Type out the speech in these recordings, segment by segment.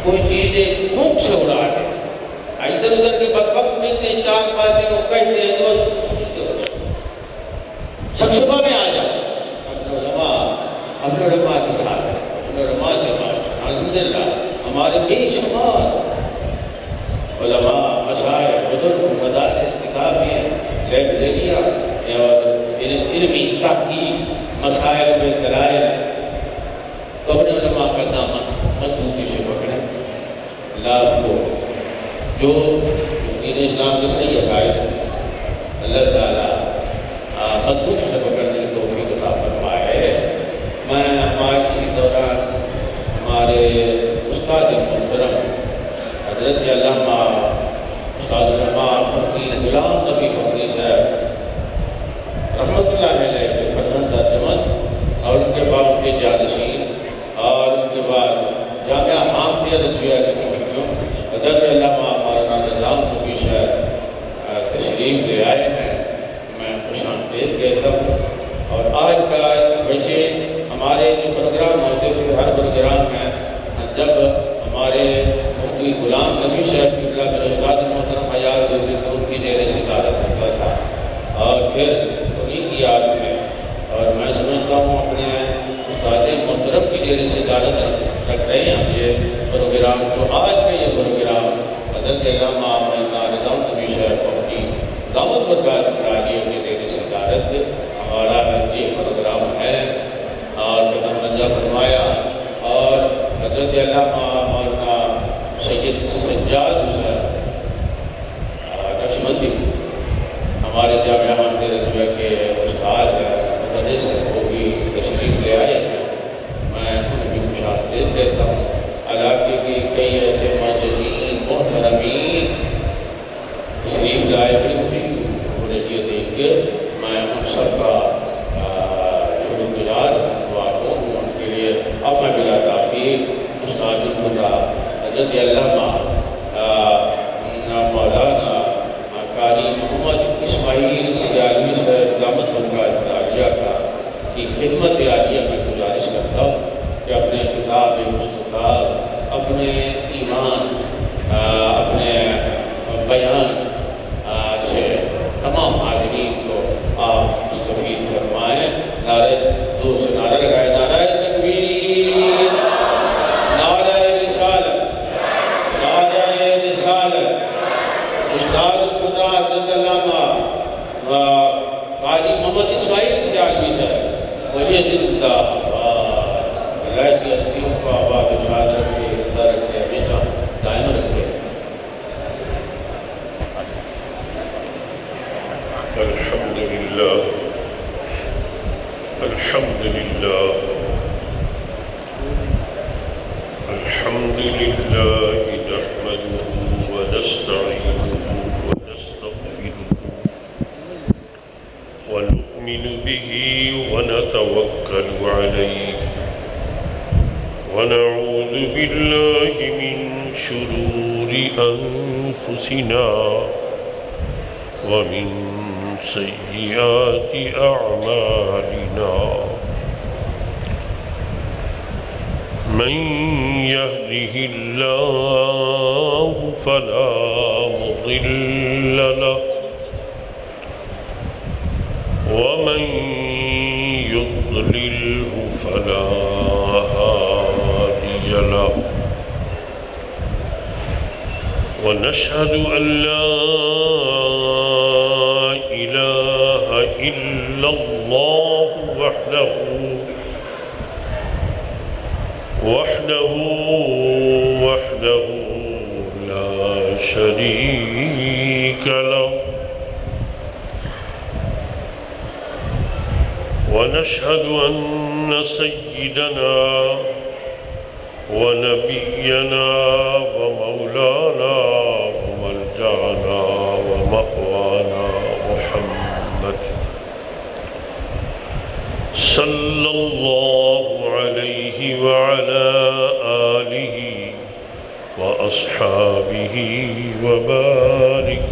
کوئی چیزیں پھونک سے اڑا دے. ادھر ادھر کے بدبخت ملتے ہیں، چار باتیں وہ کہتے ہیں تو شکشبہ میں آ جاتے ہیں. اپنے علماء کے ساتھ ہیں، اپنے علماء سے بات. الحمدللہ ہمارے بے شمار علماء، مشائخ، بزرگ، مدارس، کتابیں، لائبریریاں اور علمی تحقیق، مسائل میں دلائل، تو اپنے علماء کا دامن مضبوطی سے پکڑیں. اللہ کو جو دین اسلام کے صحیح عقائد اللہ تعالیٰ مضبوط سے پکڑنے کی توفیق عطا فرمائے. میں ہمارے اسی دوران ہمارے استاد محترم حضرت علامہ استاد العلماء مفتی غلام نبی فخری صاحب رحمۃ اللہ علیہ کے فرزند ترجمت اور ان کے بعد ان کے جانشین اور ان کے بعد جامعہ حامدیہ رضویہ کے مفیوں حضرت علامہ مولانا نظام نبی صاحب تشریف لے آئے ہیں. میں خوش آمدید کہتا ہوں. اور آج کا ویسے ہمارے جو پروگرام ہوتے تھے، ہر پروگرام میں جب ہمارے مفتی غلام نبی صاحب کی اللہ میرے استاد محترم حیات ہوتے تو ان کی زیر صدارت ہوتا تھا اور پھر انہیں کی یاد میں. اور میں سمجھتا ہوں اپنے استاد محترم کی زیر صدارت رکھ رہے ہیں ہم یہ پروگرام. تو آج کا یہ پروگرام حضرت علامہ مولانا نظام نبی صاحب مفتی دعوت برکات عالیہ کی زیر صدارت ہمارا یہ پروگرام ہے اور قدم رنجہ فرمایا. اور حضرت علامہ مولانا سید سجاد صاحب نقشبندی ہمارے جامعہ حامدیہ رضویہ کے استاد مدرس ہیں، وہ بھی تشریف لے آئے ہیں. میں انہیں بھی خوش آمدید کہتا ہوں. علاقے کے کئی ایسے معززین محترمین تشریف لائے، بڑی خوشی ہو رہی ہے دیکھ کے. میں ان سب کا شکرگزار ہوں ان کے لیے. اب میں بلا تاخیر استاد الخدا حضرت علامہ مولانا قاری محمد اسماعیل سیالوی صاحب دامت برکات عالیہ کی خدمت عالیہ میں گزارش کرتا ہوں کہ اپنے خطاب مستطاب، اپنے ایمان، اپنے بیان سے تمام حاضرین کو آپ مستفید فرمائیں. نعرہ دو سے نعرہ لگائے، نعرہ تکبیر، نعرہ رسالت، نعرہ رسالت. استاد القدرہ حضرت علامہ قاری محمد اسماعیل سیالوی صاحب ولی زندہ آباد. اللہ ایسی ہستیوں کو آباد و شاد رکھے، زندہ رکھے، ہمیشہ دائم رکھے. الحمدللہ الحمدللہ الحمدللہ نحمده ونستعینه ونستغفره ونؤمن به ونتوکل علیه ونعوذ باللہ من شرور انفسنا ومن سیئات اعمالنا. من يهده الله فلا مضل له ومن يضلله فلا هادي له. ونشهد أن لا إله إلا الله وحده لا شريك له. ونشهد أن سيدنا ونبينا ومولانا وملجأنا ومأوانا محمد صلى الله عليه وعلى آله وأصحابه وبارك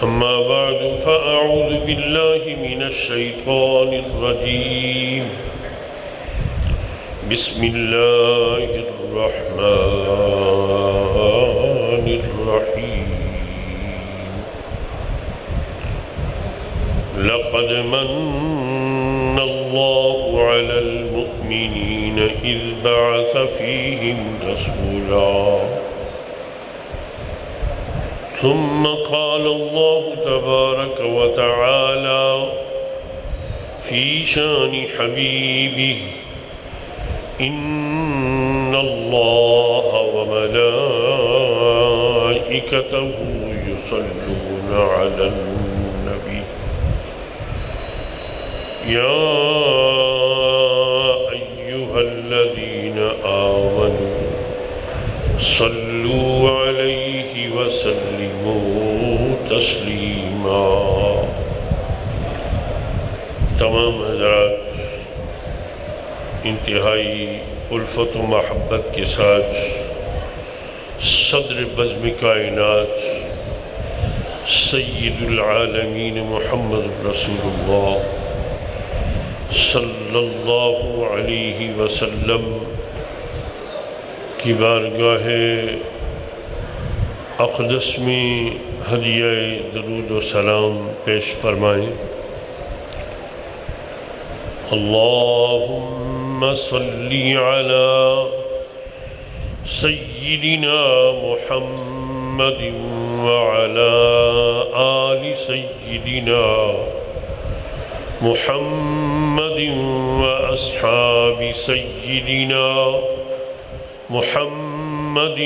أما بعد فأعوذ بالله من الشيطان الرجيم بسم الله الرحمن الرحيم لقد من الله على المؤمنين إذ بعث فيهم رسولا ثم قال الله تبارك وتعالى في شان حبيبه إن الله وملائكته يصلون على النبي يا أيها الذين آمنوا صلوا عليه وسلموا تسلیما۔ تمام حضرات انتہائی الفت و محبت کے ساتھ صدر بزم کائنات سید العالمین محمد رسول اللہ صلی اللہ علیہ وسلم کی بارگاہ اقدس میں ہدیہ درود و سلام پیش فرمائیں۔ اللہم صلی علی سیدنا محمد وعلی آل سیدنا محمد واصحاب سیدنا محمد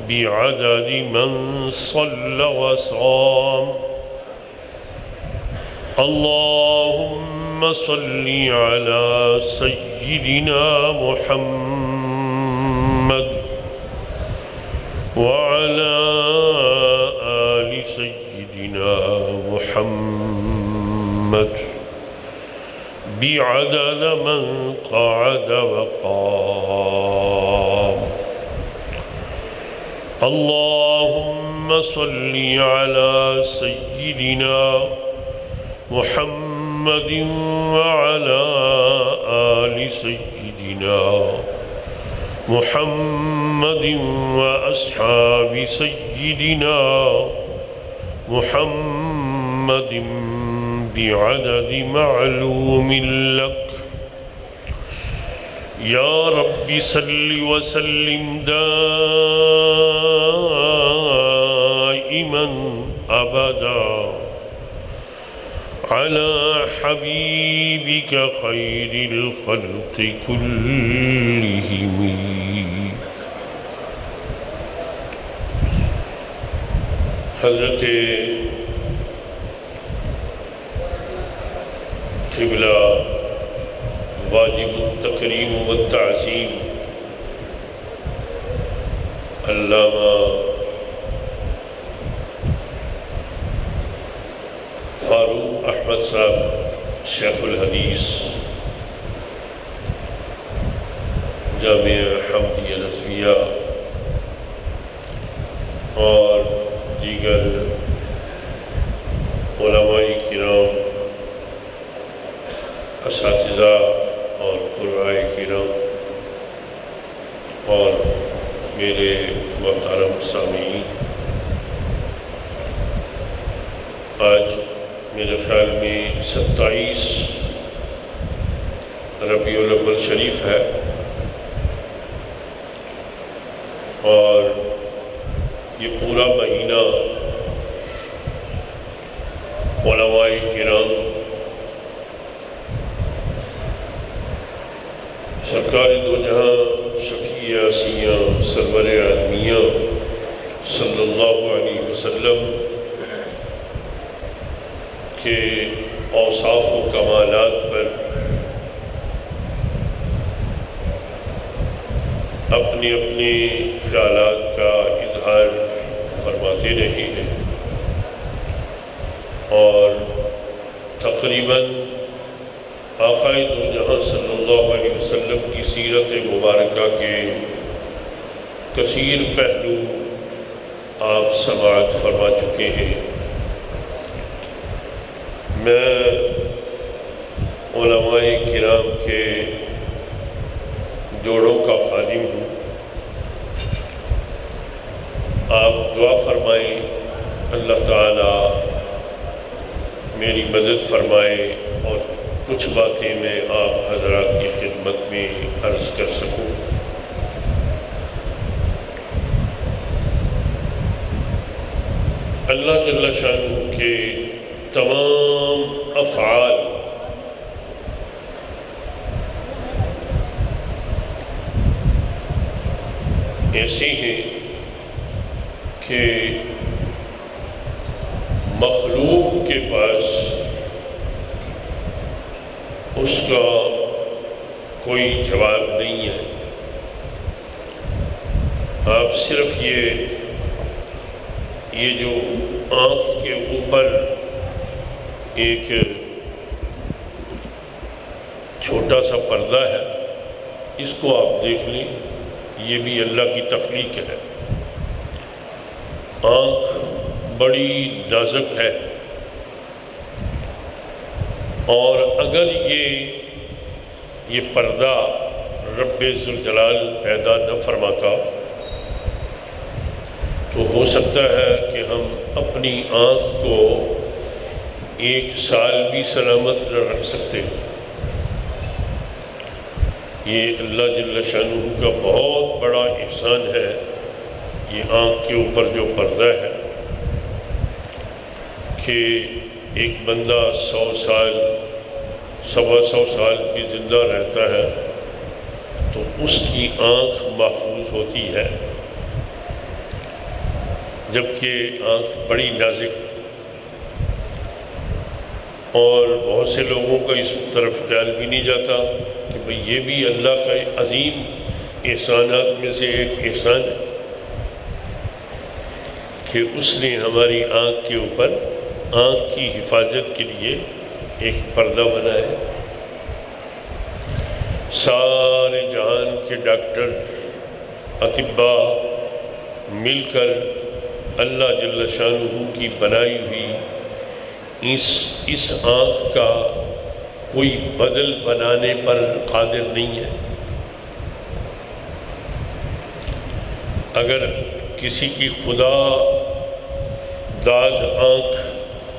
بعدد من صلى وصام۔ اللهم صل على سيدنا محمد وعلى آل سيدنا محمد بعدد من قعد وقام۔ اللهم صل على سيدنا محمد وعلى آل سيدنا محمد وأصحاب سيدنا محمد بعدد معلوم لك يا رب صل وسلم دائما أبدا على حبيبك خير الخلق كلهم۔ حضرت قبلہ واجب التکریم والتعظیم علامہ فاروق احمد صاحب شیخ الحدیث جامعہ حمدیہ رضویہ اور دیگر علماء کرام، اساتذہ اور قرآء کرام اور میرے محترم سامعین، آج میرے خیال میں 27 ربیع الاول شریف ہے اور یہ پورا مہینہ علماء کرام سرکار دو جہاں شفیع آسیاں سرور عالمیہ صلی اللہ علیہ وسلم کے اوصاف و کمالات پر اپنے اپنے خیالات کا اظہار فرماتے رہے ہیں اور تقریباً آقا دو جہاں صلی اللہ علیہ وسلم کی سیرت مبارکہ کے کثیر پہلو آپ سماعت فرما چکے ہیں۔ میں علماء کرام کے جوڑوں کا خادم ہوں. آپ دعا فرمائیں اللہ تعالی میری مدد فرمائے اور کچھ باتیں میں آپ حضرات کی خدمت میں عرض کر سکوں. اللہ جل شانہ کے تمام افعال ایسی ہیں کہ مخلوق کے پاس اس کا کوئی جواب نہیں ہے. آپ صرف یہ جو آنکھ کے اوپر ایک چھوٹا سا پردہ ہے اس کو آپ دیکھ لیں. یہ بھی اللہ کی تخلیق ہے. آنکھ بڑی نازک ہے اور اگر یہ پردہ رب ذوالجلال پیدا نہ فرماتا تو ہو سکتا ہے کہ ہم اپنی آنکھ کو 1 سال بھی سلامت نہ رکھ سکتے. یہ اللہ جل شانہ کا بہت بڑا احسان ہے. یہ آنکھ کے اوپر جو پردہ ہے کہ ایک بندہ 100 سال 125 سال بھی زندہ رہتا ہے تو اس کی آنکھ محفوظ ہوتی ہے، جبکہ آنکھ بڑی نازک. اور بہت سے لوگوں کا اس طرف خیال بھی نہیں جاتا کہ بھئی یہ بھی اللہ کا عظیم احسانات میں سے ایک احسان ہے کہ اس نے ہماری آنکھ کے اوپر آنکھ کی حفاظت کے لیے ایک پردہ بنایا. سارے جہان کے ڈاکٹر اطباء مل کر اللہ جل شانہ کی بنائی ہوئی اس آنکھ کا کوئی بدل بنانے پر قادر نہیں ہے. اگر کسی کی خدا داد آنکھ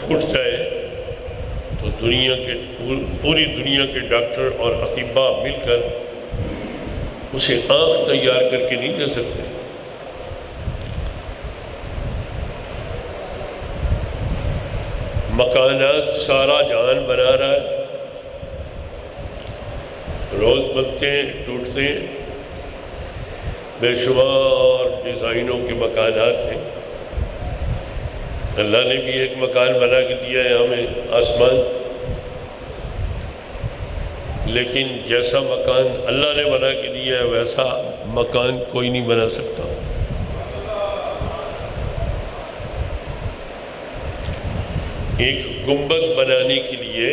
پھٹ جائے تو پوری دنیا کے ڈاکٹر اور اطباء مل کر اسے آنکھ تیار کر کے نہیں دے سکتے. مکانات سارا جہان بنا رہا ہے، روز بنتے ہیں ٹوٹتے ہیں، بے شمار ڈیزائنوں کے مکانات ہیں. اللہ نے بھی ایک مکان بنا کے دیا ہے ہمیں، آسمان، لیکن جیسا مکان اللہ نے بنا کے دیا ہے ویسا مکان کوئی نہیں بنا سکتا. ایک گنبد بنانے کے لیے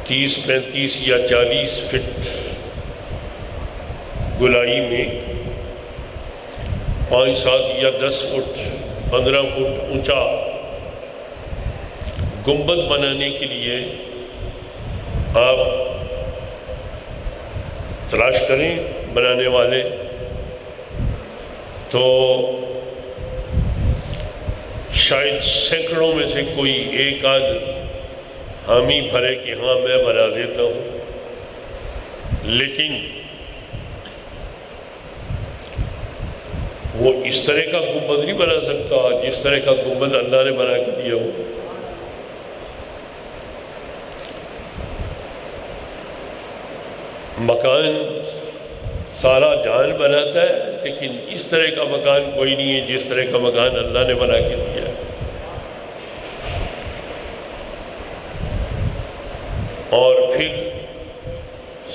30 35 یا 40 فٹ گلائی میں 5 7 یا 10 فٹ 15 فٹ اونچا گنبد بنانے کے لیے آپ تلاش کریں بنانے والے تو شاید سینکڑوں میں سے کوئی ایک آدھ حامی بھرے کہ ہاں میں بنا دیتا ہوں. لیکن وہ اس طرح کا گنبد نہیں بنا سکتا جس طرح کا گنبد اللہ نے بنا کے دیا ہو. مکان سارا جہان بناتا ہے لیکن اس طرح کا مکان کوئی نہیں ہے جس طرح کا مکان اللہ نے بنا کے دیا ہے. اور پھر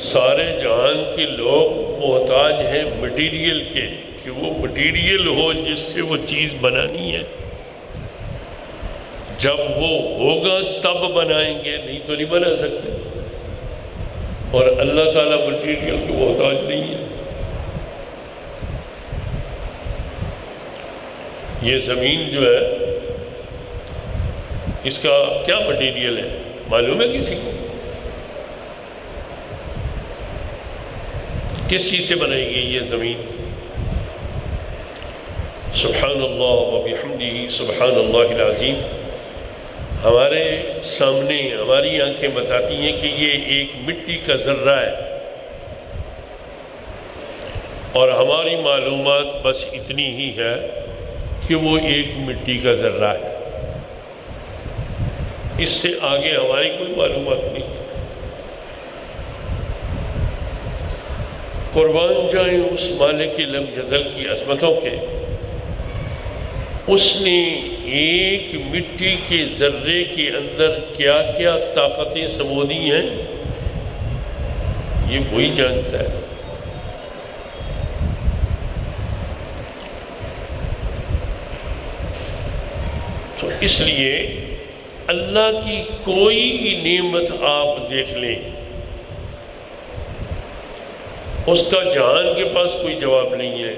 سارے جہان کے لوگ محتاج ہیں مٹیریل کے کہ وہ مٹیریل ہو جس سے وہ چیز بنانی ہے. جب وہ ہوگا تب بنائیں گے، نہیں تو نہیں بنا سکتے. اور اللہ تعالیٰ مٹیریل کے محتاج نہیں ہے. یہ زمین جو ہے اس کا کیا مٹیریل ہے معلوم ہے کسی کو؟ کس چیز سے بنائی گئی یہ زمین؟ سبحان اللہ و بحمدہ سبحان اللہ العظیم۔ ہمارے سامنے ہماری آنکھیں بتاتی ہیں کہ یہ ایک مٹی کا ذرہ ہے، اور ہماری معلومات بس اتنی ہی ہے کہ وہ ایک مٹی کا ذرہ ہے، اس سے آگے ہماری کوئی معلومات نہیں۔ قربان جائیں اس مالک لم یزل کی عظمتوں کے، اس نے ایک مٹی کے ذرے کے اندر کیا کیا طاقتیں سمو دی ہیں، یہ وہی جانتا ہے۔ تو اس لیے اللہ کی کوئی نعمت آپ دیکھ لیں، اس کا جہان کے پاس کوئی جواب نہیں ہے،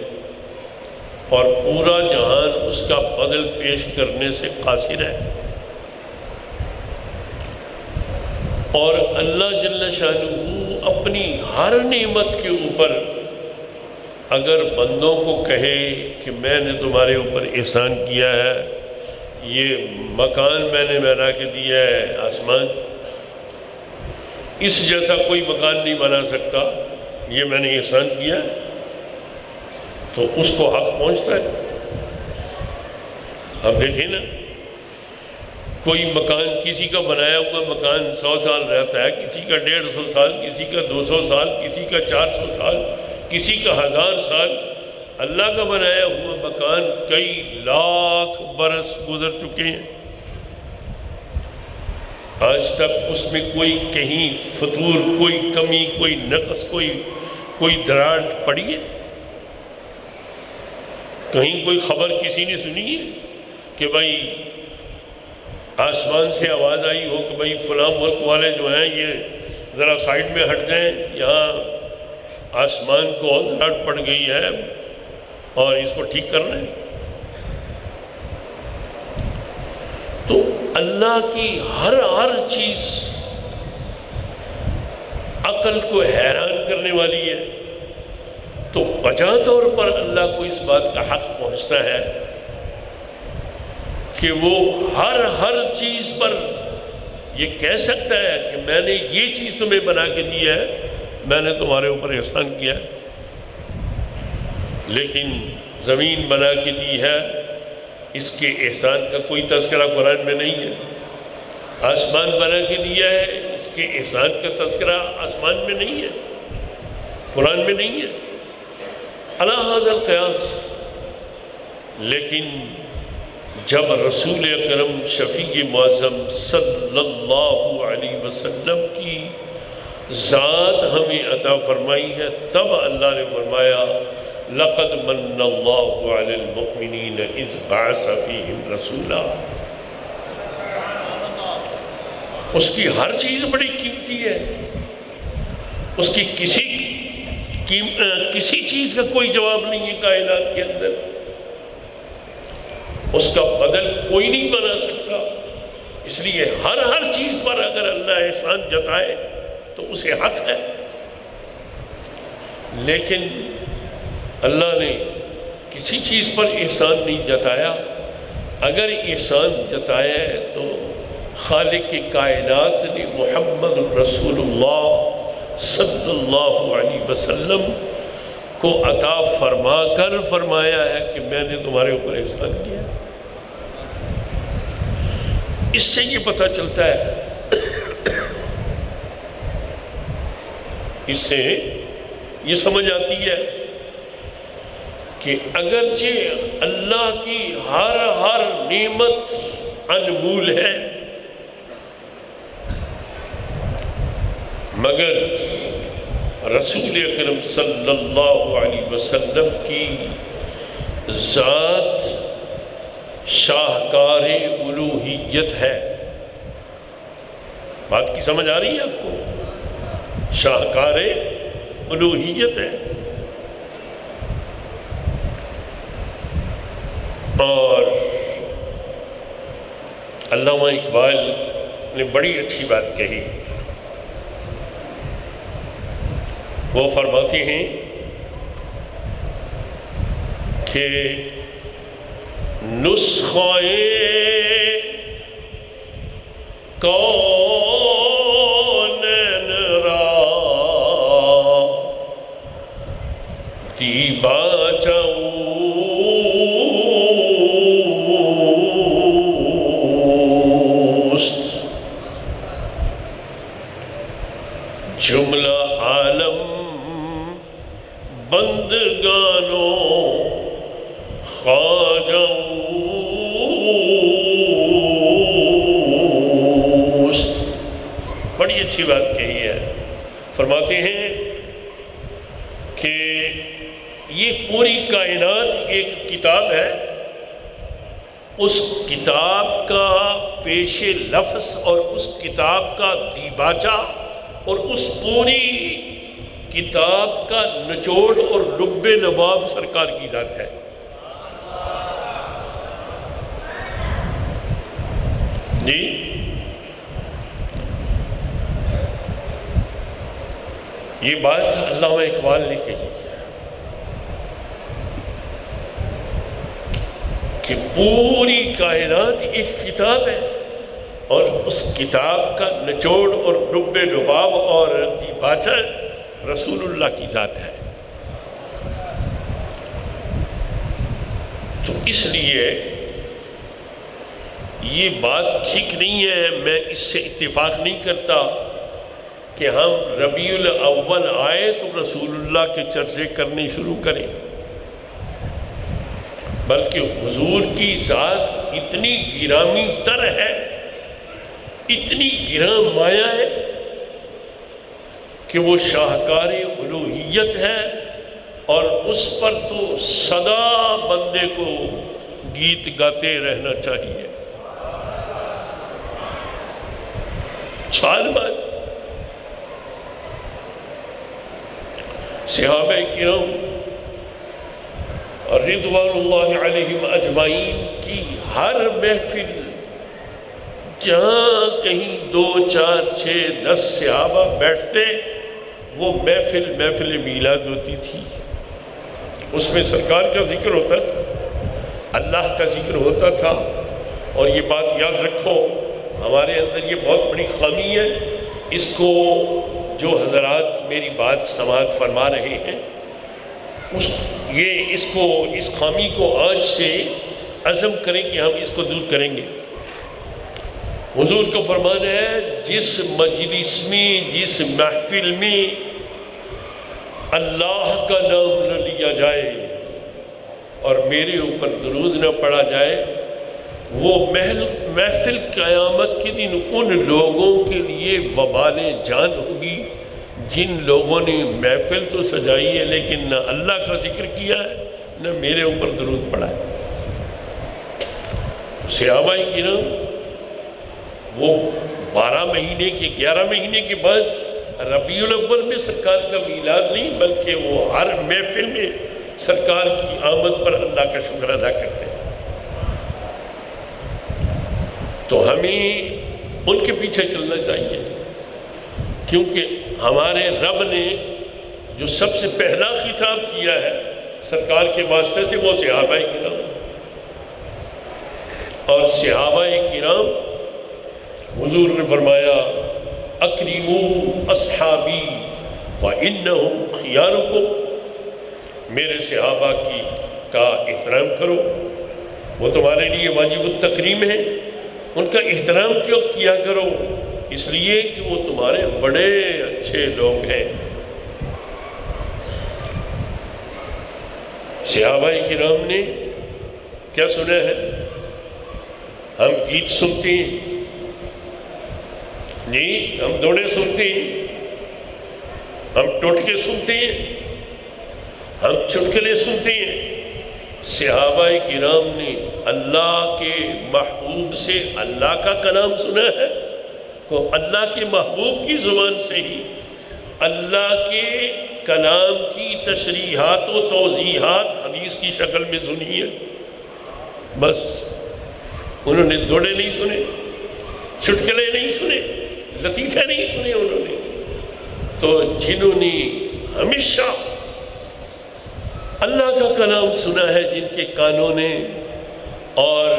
اور پورا جہان اس کا بدل پیش کرنے سے قاصر ہے۔ اور اللہ جل شانہ اپنی ہر نعمت کے اوپر اگر بندوں کو کہے کہ میں نے تمہارے اوپر احسان کیا ہے، یہ مکان میں نے بنا کے دیا ہے، آسمان، اس جیسا کوئی مکان نہیں بنا سکتا، یہ میں نے احسان کیا ہے، تو اس کو حق پہنچتا ہے۔ اب دیکھیں نا، کوئی مکان، کسی کا بنایا ہوا مکان 100 سال رہتا ہے، کسی کا 150 سال، کسی کا 200 سال، کسی کا 400 سال، کسی کا 1000 سال۔ اللہ کا بنایا ہوا مکان کئی لاکھ برس گزر چکے ہیں، آج تک اس میں کوئی کہیں فطور، کوئی کمی، کوئی نقص، کوئی دراڑ پڑی ہے؟ کہیں کوئی خبر کسی نے سنی ہے کہ بھائی آسمان سے آواز آئی ہو کہ بھائی فلاں ملک والے جو ہیں یہ ذرا سائڈ میں ہٹ جائیں، یہاں آسمان کو دراڑ پڑ گئی ہے اور اس کو ٹھیک کرنا ہے؟ تو اللہ کی ہر چیز عقل کو حیران کرنے والی ہے، تو بجا طور پر اللہ کو اس بات کا حق پہنچتا ہے کہ وہ ہر چیز پر یہ کہہ سکتا ہے کہ میں نے یہ چیز تمہیں بنا کے دی ہے، میں نے تمہارے اوپر احسان کیا ہے۔ لیکن زمین بنا کے دی ہے، اس کے احسان کا کوئی تذکرہ قرآن میں نہیں ہے۔ آسمان بنا کے دیا ہے، اس کے احسان کا تذکرہ آسمان میں نہیں ہے، قرآن میں نہیں ہے، علی ھذا القیاس۔ لیکن جب رسول اکرم شفیع معظم صلی اللہ علیہ وسلم کی ذات ہمیں عطا فرمائی ہے، تب اللہ نے فرمایا لقد من اللہ علی المؤمنین اذ بعث فیہم رسولا۔ اس کی ہر چیز بڑی قیمتی ہے، اس کی کسی چیز کا کوئی جواب نہیں ہے کائنات کے اندر، اس کا بدل کوئی نہیں بنا سکتا۔ اس لیے ہر چیز پر اگر اللہ احسان جتائے تو اسے حق ہے۔ لیکن اللہ نے کسی چیز پر احسان نہیں جتایا۔ اگر احسان جتایا ہے تو خالق کائنات نے محمد رسول اللہ صلی اللہ علیہ وسلم کو عطا فرما کر فرمایا ہے کہ میں نے تمہارے اوپر احسان کیا۔ اس سے یہ پتہ چلتا ہے، اس سے یہ سمجھ آتی ہے کہ اگرچہ اللہ کی ہر نعمت انمول ہے، مگر رسول اکرم صلی اللہ علیہ وسلم کی ذات شاہکار الوہیت ہے۔ بات کی سمجھ آ رہی ہے آپ کو؟ شاہکار الوہیت ہے، اور علامہ اقبال نے بڑی اچھی بات کہی. وہ فرماتے ہیں کہ نسخہ کونین را دیباچہ اوست، جملہ عالم بندگانو خواجہ اوست. بڑی اچھی بات کہی ہے. فرماتے ہیں کہ یہ پوری کائنات ایک کتاب ہے، اس کتاب کا پیش لفظ اور اس کتاب کا دیباچہ اور اس پوری کتاب کا نچوڑ اور لب لباب سرکار کی ذات ہے. جی یہ بات علامہ اقبال نے کہی کہ پوری کائنات ایک کتاب ہے اور اس کتاب کا نچوڑ اور لب لباب اور دیباچہ رسول اللہ کی ذات ہے. تو اس لیے یہ بات ٹھیک نہیں ہے، میں اس سے اتفاق نہیں کرتا کہ ہم ربیع الاول آئے تو رسول اللہ کے چرچے کرنے شروع کریں، بلکہ حضور کی ذات اتنی گرامی تر ہے، اتنی گراں مایہ ہے کہ وہ شاہکار الوہیت ہے، اور اس پر تو سدا بندے کو گیت گاتے رہنا چاہیے. سوال بات، صحابہ کرام رضوان اللہ علیہم اجمعین کی ہر محفل جہاں کہیں 2 4 6 10 صحابہ بیٹھتے، وہ محفل میلاد ہوتی تھی. اس میں سرکار کا ذکر ہوتا تھا، اللہ کا ذکر ہوتا تھا. اور یہ بات یاد رکھو، ہمارے اندر یہ بہت بڑی خامی ہے. اس کو جو حضرات میری بات سماعت فرما رہے ہیں، اس خامی کو آج سے عزم کریں کہ ہم اس کو دور کریں گے. حضور کا فرمان ہے، جس مجلس میں، جس محفل میں اللہ کا نام نہ لیا جائے اور میرے اوپر درود نہ پڑھا جائے، وہ محفل قیامت کے دن ان لوگوں کے لیے وبال جان ہوگی جن لوگوں نے محفل تو سجائی ہے لیکن نہ اللہ کا ذکر کیا ہے نہ میرے اوپر درود پڑھا ہے. صحابہ کرام وہ 12 مہینے کے 11 مہینے کے بعد ربیع الاول میں سرکار کا میلاد نہیں، بلکہ وہ ہر محفل میں سرکار کی آمد پر اللہ کا شکر ادا کرتے ہیں. تو ہمیں ان کے پیچھے چلنا چاہیے، کیونکہ ہمارے رب نے جو سب سے پہلا خطاب کیا ہے سرکار کے واسطے سے، وہ صحابہ کرام. اور صحابہ کرام حضور نے فرمایا، اکرموا اصحابی فانہم خیارکم، میرے صحابہ کا احترام کرو، وہ تمہارے لیے واجب التکریم ہے. ان کا احترام کیوں کیا کرو؟ اس لیے کہ وہ تمہارے بڑے اچھے لوگ ہیں. صحابہ کرام نے کیا سنا ہے؟ ہم گیت سنتے ہیں، نہیں ہم دوڑے سنتے ہیں، ہم ٹوٹکے سنتے ہیں، ہم چٹکلے سنتے ہیں. صحابہ کرام نے اللہ کے محبوب سے اللہ کا کلام سنا ہے، تو اللہ کے محبوب کی زبان سے ہی اللہ کے کلام کی تشریحات و توضیحات حدیث کی شکل میں سنی ہے. بس انہوں نے دوڑے نہیں سنے. چٹکلے نہیں سنے، لطیفے نہیں سنے انہوں نے، تو جنہوں نے ہمیشہ اللہ کا کلام سنا ہے، جن کے کانوں نے اور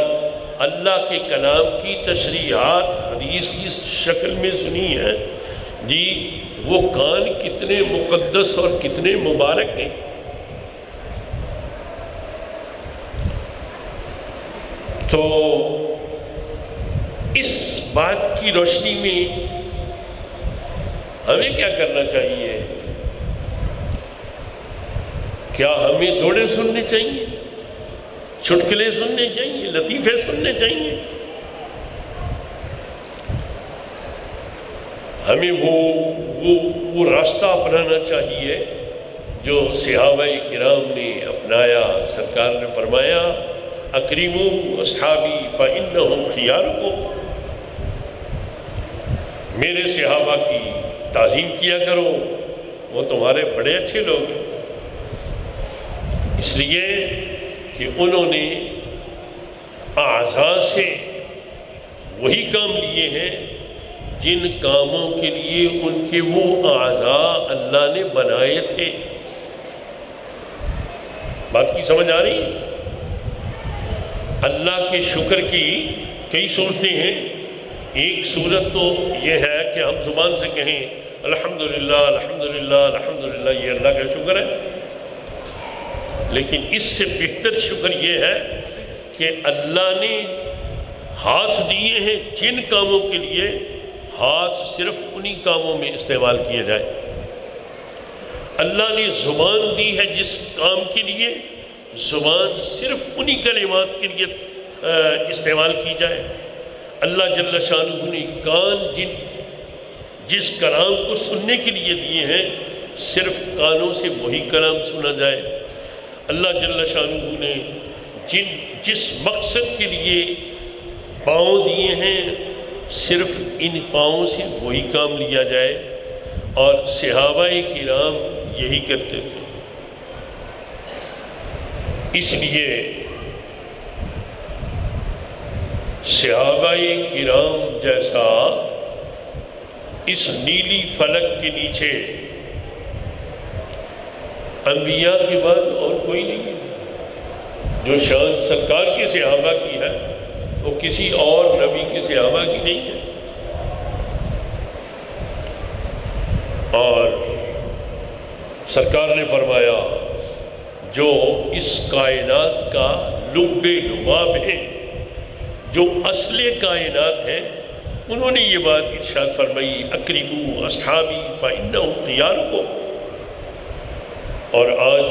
اللہ کے کلام کی تشریحات حدیث کی شکل میں سنی ہے، جی وہ کان کتنے مقدس اور کتنے مبارک ہیں۔ تو اس بات کی روشنی میں ہمیں کیا کرنا چاہیے؟ کیا ہمیں دوڑے سننے چاہیے، چٹکلے سننے چاہیے، لطیفے سننے چاہیے؟ ہمیں وہ راستہ اپنانا چاہیے جو صحابہ کرام نے اپنایا۔ سرکار نے فرمایا اکرموا اصحابی فإنہم خیارکم، میرے صحابہ کی تعظیم کیا کرو، وہ تمہارے بڑے اچھے لوگ ہیں، اس لیے کہ انہوں نے اعضاء سے وہی کام لیے ہیں جن کاموں کے لیے ان کے وہ اعضاء اللہ نے بنائے تھے۔ بات کی سمجھ آ رہی ہے؟ اللہ کے شکر کی کئی صورتیں ہیں۔ ایک صورت تو یہ ہے کہ ہم زبان سے کہیں الحمدللہ الحمدللہ الحمدللہ، یہ اللہ کا شکر ہے، لیکن اس سے بہتر شکر یہ ہے کہ اللہ نے ہاتھ دیے ہیں جن کاموں کے لیے، ہاتھ صرف انہی کاموں میں استعمال کیے جائے۔ اللہ نے زبان دی ہے جس کام کے لیے، زبان صرف انہی کلمات کے لیے استعمال کی جائے۔ اللہ جل شانہ نے کان جس کلام کو سننے کے لیے دیے ہیں، صرف کانوں سے وہی کلام سنا جائے۔ اللہ جل شانہ نے جس مقصد کے لیے پاؤں دیے ہیں، صرف ان پاؤں سے وہی کام لیا جائے، اور صحابہ کرام یہی کرتے تھے۔ اس لیے صحابہ کرام جیسا اس نیلی فلک کے نیچے انبیاء کے بعد اور کوئی نہیں ہے۔ جو شان سرکار کے صحابہ کی ہے وہ کسی اور نبی کے صحابہ کی نہیں ہے۔ اور سرکار نے فرمایا جو اس کائنات کا لب لباب ہے، جو اصل کائنات ہے، انہوں نے یہ بات ارشاد فرمائی اکرموا اصحابی فإنہم خیارکم۔ اور آج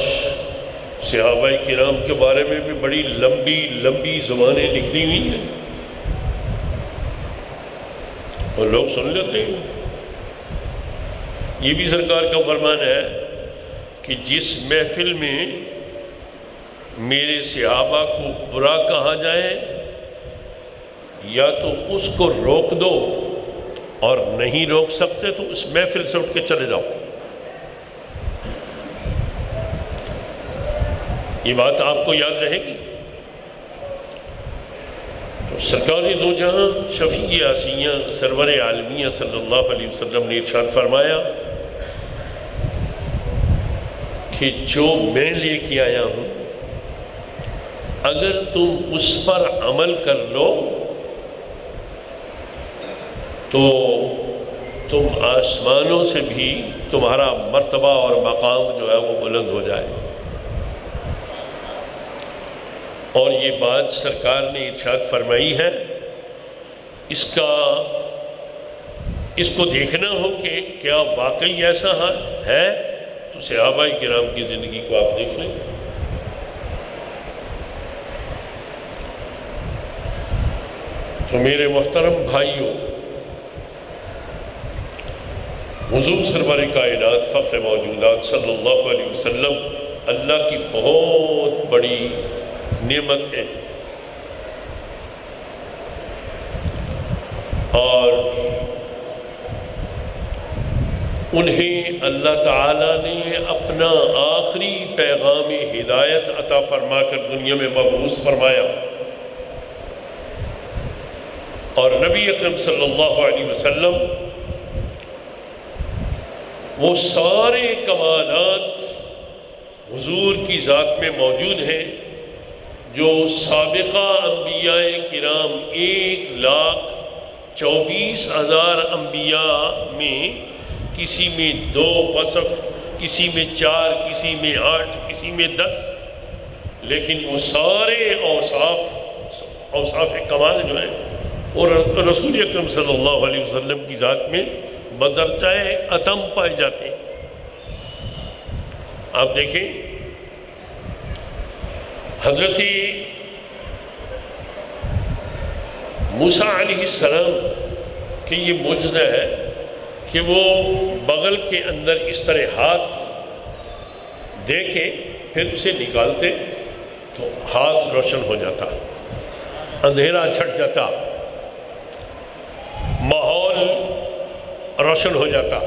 صحابہ کرام کے بارے میں بھی بڑی لمبی لمبی زبانیں نکلی ہوئی ہیں، اور لوگ سن لیتے ہیں۔ یہ بھی سرکار کا فرمان ہے کہ جس محفل میں میرے صحابہ کو برا کہا جائے، یا تو اس کو روک دو، اور نہیں روک سکتے تو اس محفل سے اٹھ کے چلے جاؤ۔ یہ بات آپ کو یاد رہے گی۔ تو سرکار دو جہاں شفیع آسیہ سرور عالمیہ صلی اللہ علیہ وسلم نے ارشاد فرمایا کہ جو میں لے کے آیا ہوں، اگر تم اس پر عمل کر لو تو تم آسمانوں سے بھی تمہارا مرتبہ اور مقام جو ہے وہ بلند ہو جائے۔ اور یہ بات سرکار نے ارشاد فرمائی ہے، اس کو دیکھنا ہو کہ کیا واقعی ایسا ہے، تو صحابہ کرام کی زندگی کو آپ دیکھ لیں۔ تو میرے محترم بھائیوں، حضور سرور کائنات فخر موجودات صلی اللہ علیہ وسلم اللہ کی بہت بڑی نعمت ہے، اور انہیں اللہ تعالیٰ نے اپنا آخری پیغام ہدایت عطا فرما کر دنیا میں مبعوث فرمایا۔ اور نبی اکرم صلی اللہ علیہ وسلم وہ سارے کمالات حضور کی ذات میں موجود ہیں جو سابقہ انبیاء کرام 1,24,000 انبیاء میں کسی میں 2 وصف، کسی میں 4، کسی میں 8، کسی میں 10، لیکن وہ سارے اوصاف کمال جو ہیں اور رسول اکرم صلی اللہ علیہ وسلم کی ذات میں بدرجہ اتم پائے جاتے ہیں۔ آپ دیکھیں حضرت موسیٰ علیہ السلام کہ یہ معجزہ ہے کہ وہ بغل کے اندر اس طرح ہاتھ دے کے پھر اسے نکالتے تو ہاتھ روشن ہو جاتا، اندھیرا چھٹ جاتا، ماحول روشن ہو جاتا۔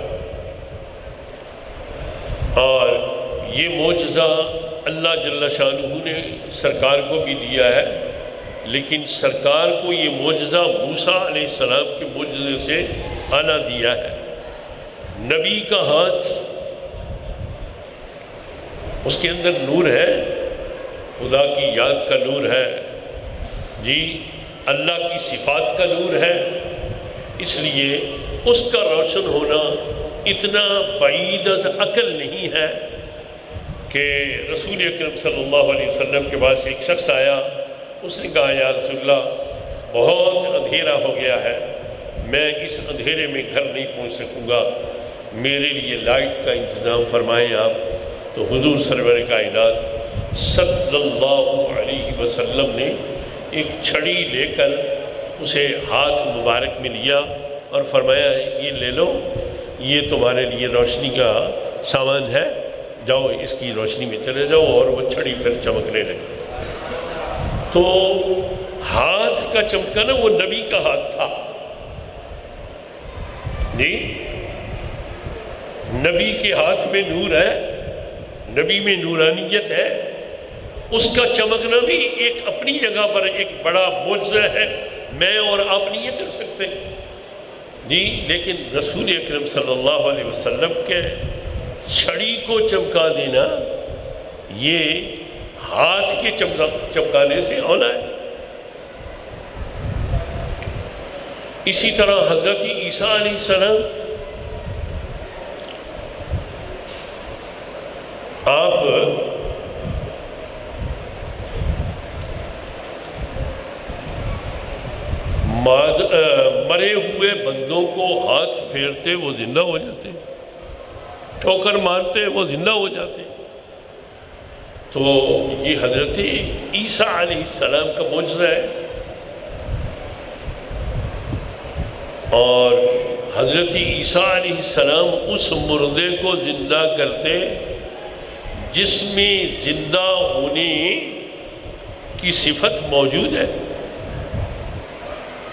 اور یہ معجزہ اللہ جل شانہ نے سرکار کو بھی دیا ہے، لیکن سرکار کو یہ معجزہ موسیٰ علیہ السلام کے معجزے سے اعلیٰ دیا ہے۔ نبی کا ہاتھ، اس کے اندر نور ہے، خدا کی یاد کا نور ہے، جی اللہ کی صفات کا نور ہے، اس لیے اس کا روشن ہونا اتنا بعید از عقل نہیں ہے کہ رسول اکرم صلی اللہ علیہ وسلم کے پاس ایک شخص آیا، اس نے کہا یا رسول اللہ بہت اندھیرا ہو گیا ہے، میں اس اندھیرے میں گھر نہیں پہنچ سکوں گا، میرے لیے لائٹ کا انتظام فرمائیں آپ۔ تو حضور سرور کائنات صلی اللہ علیہ وسلم نے ایک چھڑی لے کر اسے ہاتھ مبارک میں لیا اور فرمایا یہ لے لو، یہ تمہارے لیے روشنی کا سامان ہے، جاؤ اس کی روشنی میں چلے جاؤ، اور وہ چھڑی پھر چمکنے لگی۔ تو ہاتھ کا چمکنا وہ نبی کا ہاتھ تھا، جی نبی کے ہاتھ میں نور ہے، نبی میں نورانیت ہے، اس کا چمکنا بھی ایک اپنی جگہ پر ایک بڑا معجزہ ہے، میں اور آپ نہیں یہ کر سکتے جی، لیکن رسول اکرم صلی اللہ علیہ وسلم کے چھڑی کو چمکا دینا یہ ہاتھ کے چمکانے سے اولا ہے۔ اسی طرح حضرت عیسیٰ علیہ السلام آپ مرے ہوئے بندوں کو ہاتھ پھیرتے وہ زندہ ہو جاتے، ٹھوکر مارتے وہ زندہ ہو جاتے۔ تو یہ حضرت عیسیٰ علیہ السلام کا معجزہ ہے، اور حضرت عیسیٰ علیہ السلام اس مردے کو زندہ کرتے جس میں زندہ ہونے کی صفت موجود ہے۔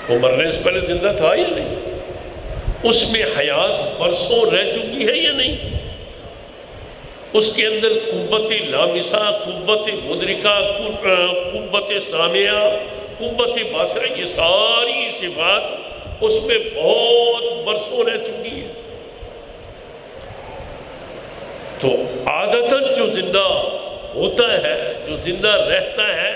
وہ مرنے سے پہلے زندہ تھا یا نہیں؟ اس میں حیات برسوں رہ چکی ہے یا نہیں؟ اس کے اندر قوت لامسہ، قوت مدرکہ، قوت سامعہ، قوت باصرہ، یہ ساری صفات اس میں بہت برسوں رہ چکی ہے۔ تو عادتاً جو زندہ ہوتا ہے، جو زندہ رہتا ہے،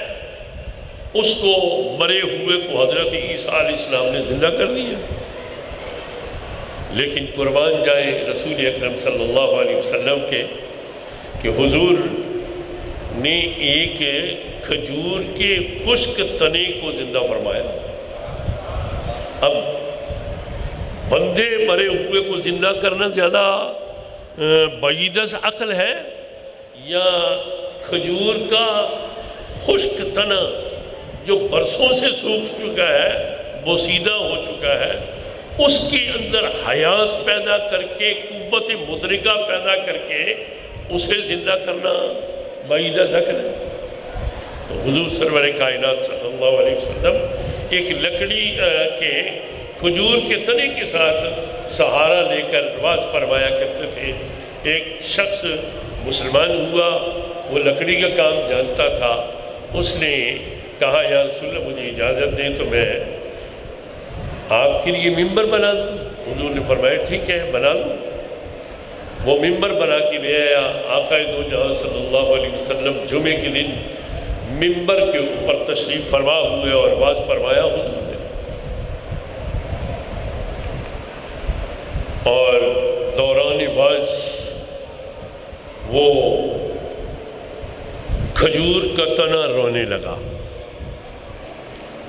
اس کو مرے ہوئے کو حضرت عیسیٰ علیہ السلام نے زندہ کر دیا۔ لیکن قربان جائیں رسول اکرم صلی اللہ علیہ وسلم کے کہ حضور نے ایک کھجور کے خشک تنے کو زندہ فرمایا۔ اب بندے مرے ہوئے کو زندہ کرنا زیادہ بعید از عقل ہے، یا کھجور کا خشک تنا جو برسوں سے سوکھ چکا ہے، بوسیدہ ہو چکا ہے، اس کے اندر حیات پیدا کر کے، قوت مدرکہ پیدا کر کے اسے زندہ کرنا بعید از عقل ہے۔ تو حضور سرور کائنات صلی اللہ علیہ وسلم ایک لکڑی کے کھجور کے تنے کے ساتھ سہارا لے کر نماز فرمایا کرتے تھے۔ ایک شخص مسلمان ہوا، وہ لکڑی کا کام جانتا تھا، اس نے کہا یا رسول اللہ مجھے اجازت دیں تو میں آپ کے لیے ممبر بنا دوں؟ حضور نے فرمایا ٹھیک ہے بنا دوں۔ وہ ممبر بنا کے لے آیا۔ آقا دو جہاں صلی اللہ علیہ وسلم جمعے کے دن ممبر کے اوپر تشریف فرما ہوئے اور واز فرمایا حضور نے، اور دوران واز وہ کھجور کا تنا رونے لگا۔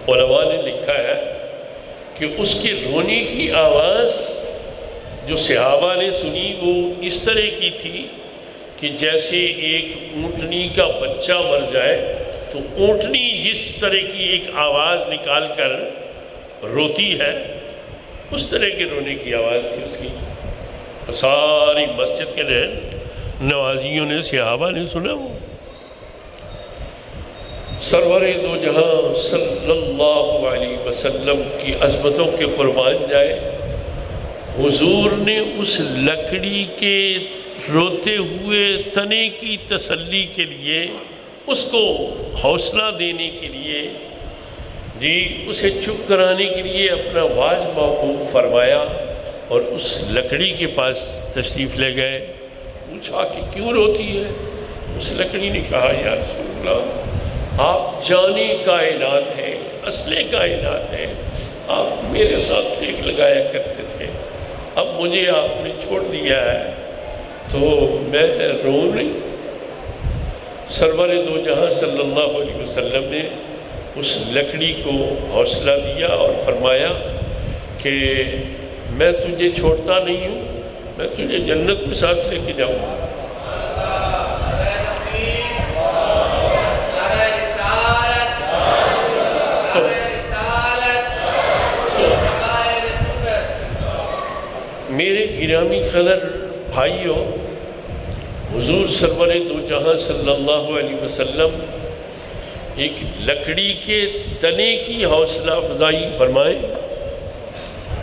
علماء نے لکھا ہے کہ اس کے رونے کی آواز جو صحابہ نے سنی وہ اس طرح کی تھی کہ جیسے ایک اونٹنی کا بچہ مر جائے تو اونٹنی جس طرح کی ایک آواز نکال کر روتی ہے، اس طرح کے رونے کی آواز تھی اس کی۔ ساری مسجد کے نوازیوں نے، صحابہ نے سنا۔ وہ سرور دو جہاں صلی اللہ علیہ وسلم کی عظمتوں کے قربان جائے، حضور نے اس لکڑی کے روتے ہوئے تنے کی تسلی کے لیے، اس کو حوصلہ دینے کے لیے، اسے چپ کرانے کے لیے اپنا واز موقوف فرمایا اور اس لکڑی کے پاس تشریف لے گئے۔ پوچھا کہ کیوں روتی ہے؟ اس لکڑی نے کہا یا رسول اللہ، آپ جانے کائنات ہیں، اصل کائنات ہیں، آپ میرے ساتھ ٹیک لگایا کرتے تھے، اب مجھے آپ نے چھوڑ دیا ہے تو میں رو نہیں۔ سرور دو جہاں صلی اللہ علیہ وسلم نے اس لکڑی کو حوصلہ دیا اور فرمایا کہ میں تجھے چھوڑتا نہیں ہوں، میں تجھے جنت میں ساتھ لے کے جاؤں گا۔ میرے گرامی قدر بھائیوں، حضور سرور دو جہاں صلی اللہ علیہ وسلم ایک لکڑی کے تنے کی حوصلہ افزائی فرمائیں،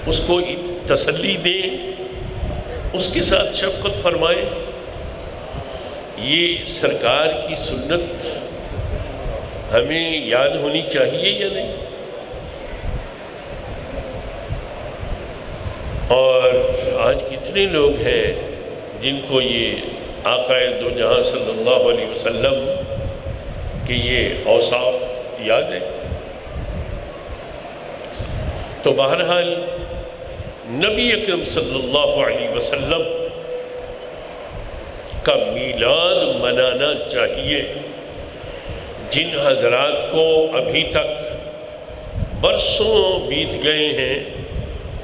اس کو تسلی دیں، اس کے ساتھ شفقت فرمائیں۔ یہ سرکار کی سنت ہمیں یاد ہونی چاہیے یا نہیں؟ اور آج کتنے لوگ ہیں جن کو یہ آقا دو جہاں صلی اللہ علیہ وسلم کہ یہ اوصاف یاد ہے؟ تو بہرحال نبی اکرم صلی اللہ علیہ وسلم کا میلاد منانا چاہیے۔ جن حضرات کو ابھی تک برسوں بیت گئے ہیں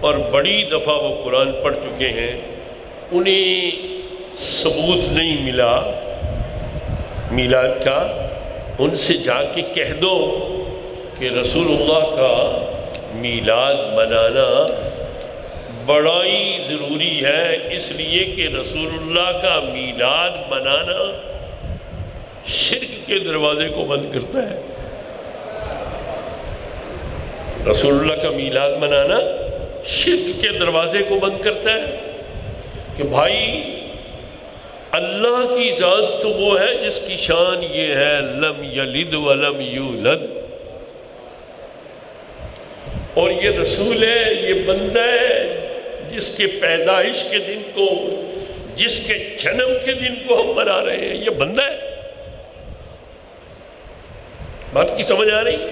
اور بڑی دفعہ وہ قرآن پڑھ چکے ہیں، انہیں ثبوت نہیں ملا میلاد کا، ان سے جا کے کہہ دو کہ رسول اللہ کا میلاد منانا بڑا ہی ضروری ہے، اس لیے کہ رسول اللہ کا میلاد منانا شرک کے دروازے کو بند کرتا ہے۔ رسول اللہ کا میلاد منانا شرک کے دروازے کو بند کرتا ہے کہ بھائی اللہ کی ذات تو وہ ہے جس کی شان یہ ہے لم یلد ولم یولد، اور یہ رسول ہے، یہ بندہ ہے جس کے پیدائش کے دن کو، جس کے جنم کے دن کو ہم منا رہے ہیں، یہ بندہ ہے۔ بات کی سمجھ آ رہی ہے؟